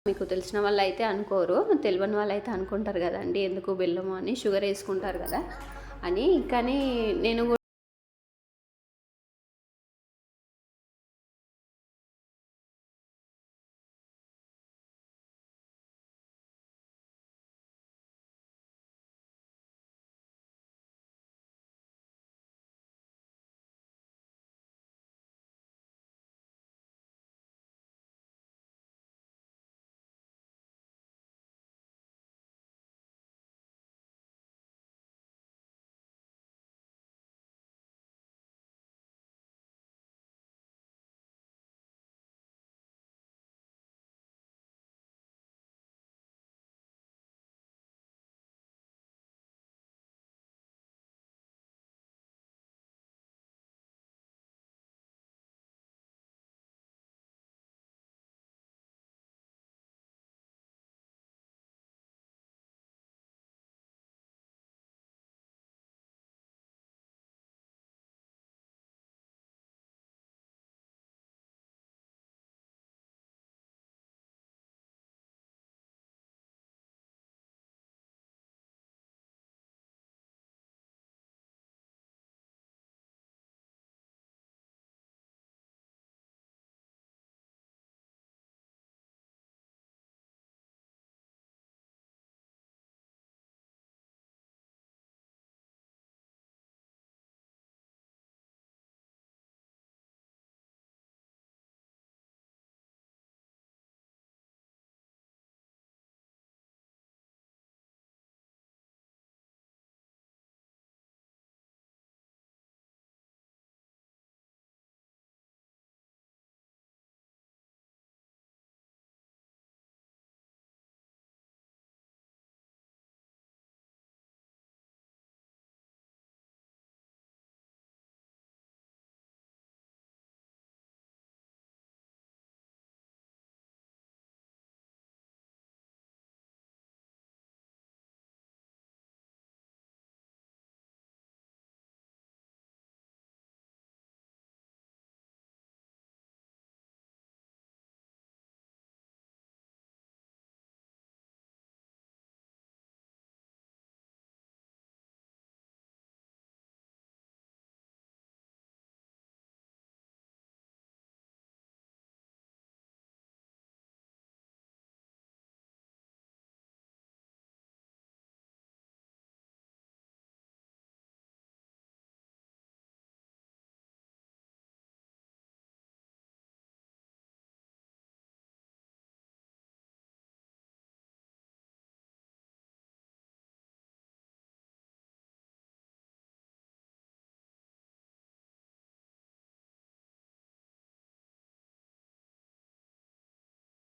మీకు తెలిసిన వాళ్ళు అయితే అనుకోరు, తెలియని వాళ్ళు అయితే అనుకుంటారు కదండి ఎందుకు బెల్లము అని, షుగర్ వేసుకుంటారు కదా అని. కానీ నేను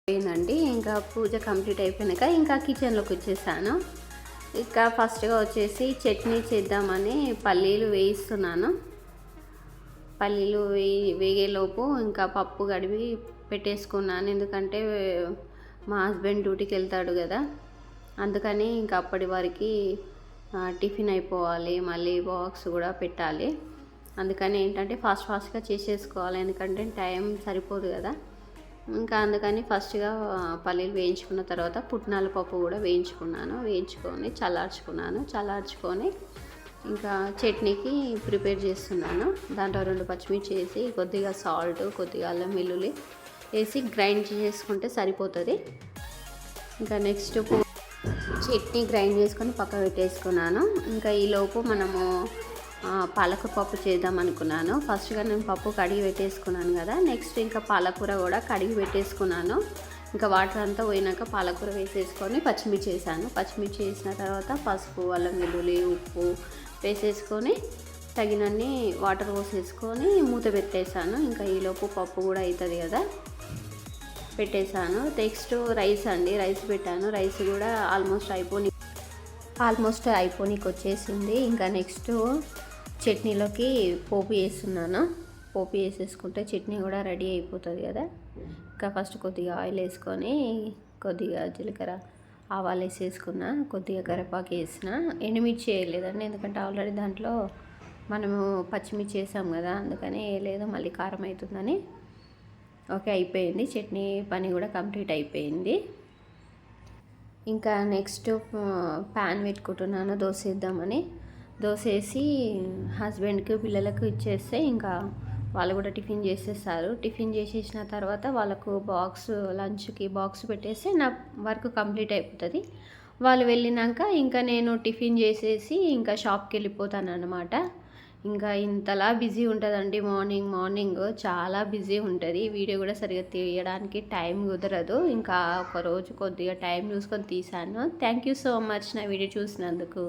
అయిందండి. ఇంకా పూజ కంప్లీట్ అయిపోయినాక ఇంకా కిచెన్లోకి వచ్చేసాను. ఇంకా ఫస్ట్గా వచ్చేసి చట్నీ చేద్దామని పల్లీలు వేయిస్తున్నాను. పల్లీలు వేగేలోపు ఇంకా పప్పు కడిగి పెట్టేసుకున్నాను. ఎందుకంటే మా హస్బెండ్ డ్యూటీకి వెళ్తాడు కదా, అందుకని ఇంకా అప్పటి వరకు టిఫిన్ అయిపోవాలి, మళ్ళీ బాక్స్ కూడా పెట్టాలి. అందుకని ఏంటంటే ఫాస్ట్గా చేసేసుకోవాలి, ఎందుకంటే టైం సరిపోదు కదా. ఇంకా అందుకని ఫస్ట్గా పల్లీలు వేయించుకున్న తర్వాత పుట్నాల పప్పు కూడా వేయించుకొని చల్లార్చుకొని ఇంకా చట్నీకి ప్రిపేర్ చేస్తున్నాను. దాంట్లో 2 పచ్చిమిర్చి వేసి కొద్దిగా సాల్ట్, కొద్దిగా అల్లం వెల్లుల్లి వేసి గ్రైండ్ చేసుకుంటే సరిపోతుంది. ఇంకా నెక్స్ట్ చట్నీ గ్రైండ్ చేసుకొని పక్క పెట్టేసుకున్నాను. ఇంకా ఈలోపు మనము పాలకూర పప్పు చేద్దాం అనుకున్నాను. ఫస్ట్గా నేను పప్పు కడిగి పెట్టేసుకున్నాను కదా, నెక్స్ట్ ఇంకా పాలకూర కూడా కడిగి పెట్టేసుకున్నాను. ఇంకా వాటర్ అంతా పోయినాక పాలకూర వేసేసుకొని పచ్చిమిర్చి వేసిన తర్వాత పసుపు, అల్లం వెల్లుల్లి, ఉప్పు వేసేసుకొని తగినన్ని వాటర్ పోసేసుకొని మూత పెట్టేశాను. ఇంకా ఈలోపు పప్పు కూడా అవుతుంది కదా, పెట్టేశాను. నెక్స్ట్ రైస్ పెట్టాను. రైస్ కూడా ఆల్మోస్ట్ అయిపోనికి వచ్చేసింది. ఇంకా నెక్స్ట్ చట్నీలోకి పోపు వేసేసుకుంటే చట్నీ కూడా రెడీ అయిపోతుంది కదా. ఇంకా ఫస్ట్ కొద్దిగా ఆయిల్ వేసుకొని కొద్దిగా జీలకర్ర, ఆవాలు వేసేసుకున్నా, కొద్దిగా కరివేపాకు వేసిన. ఎండుమిర్చి వేయలేదండి, ఎందుకంటే ఆల్రెడీ దాంట్లో మనము పచ్చిమిర్చి వేసాం కదా, అందుకని వేయలేదు, మళ్ళీ కారం అవుతుందని. ఓకే, అయిపోయింది. చట్నీ పని కూడా కంప్లీట్ అయిపోయింది. ఇంకా నెక్స్ట్ ప్యాన్ పెట్టుకుంటున్నాను దోశ వేద్దామని. దోశ వేసి హస్బెండ్కి పిల్లలకు ఇచ్చేస్తే ఇంకా వాళ్ళు కూడా టిఫిన్ చేసేస్తారు. టిఫిన్ చేసేసిన తర్వాత వాళ్ళకు లంచ్కి బాక్స్ పెట్టేస్తే నా వర్క్ కంప్లీట్ అయిపోతుంది. వాళ్ళు వెళ్ళినాక ఇంకా నేను టిఫిన్ చేసేసి ఇంకా షాప్కి వెళ్ళిపోతాను అన్నమాట. ఇంకా ఇంతలా బిజీ ఉంటుందండి. మార్నింగ్ చాలా బిజీ ఉంటుంది. వీడియో కూడా సరిగ్గా తీయడానికి టైం కుదరదు. ఇంకా ఒకరోజు కొద్దిగా టైం చూసుకొని తీసాను. థ్యాంక్ యూ సో మచ్ నా వీడియో చూసినందుకు.